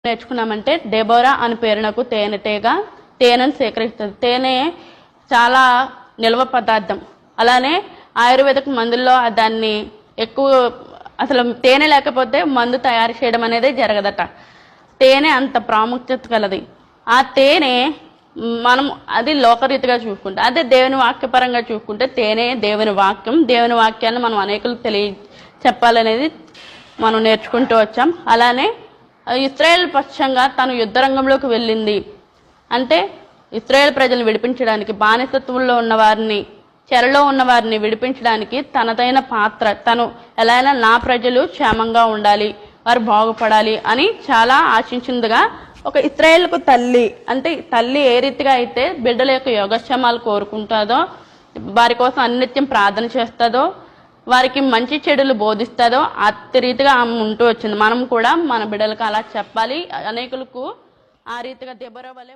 నేర్చుకున్నామంటే Deborah అని పేరునకు తేనెటీగ తేనెను సేకరిస్తుంది. తేనె చాలా నిల్వ పదార్థం. అలానే ఆయుర్వేదిక్ మందుల్లో దాన్ని ఎక్కువ అసలు తేనె లేకపోతే మందు తయారు చేయడం అనేది జరగదట. తేనె అంత ప్రాముఖ్యత కలది. ఆ తేనె మనం అది లోకరీతిగా చూసుకుంటే, అదే దేవుని వాక్యపరంగా చూసుకుంటే తేనె దేవుని వాక్యం. దేవుని వాక్యాన్ని మనం అనేకులకు చెప్పాలనేది మనం నేర్చుకుంటూ వచ్చాం. అలానే ఇశ్రాయేల్ పక్షంగా తను యుద్ధ రంగంలోకి వెళ్ళింది అంటే ఇశ్రాయేల్ ప్రజలను విడిపించడానికి, బానిసత్వంలో ఉన్న వారిని, చెరలో ఉన్న వారిని విడిపించడానికి తనదైన పాత్ర, తను ఎలా అయినా నా ప్రజలు క్షేమంగా ఉండాలి, వారు బాగుపడాలి అని చాలా ఆశించిందిగా ఒక ఇశ్రాయేలుకు తల్లి అంటే తల్లి ఏ రీతిగా అయితే బిడ్డల యొక్క యోగక్షేమాలు కోరుకుంటుందో, వారి కోసం అనిత్యం ప్రార్థన చేస్తుందో, వారికి మంచి చెడులు బోధిస్తుందో అతి రీతిగా ఆమె ఉంటూ వచ్చింది. మనం కూడా మన బిడ్డలకు అలా చెప్పాలి, అనేకులకు ఆ రీతిగా దెబోరా వలె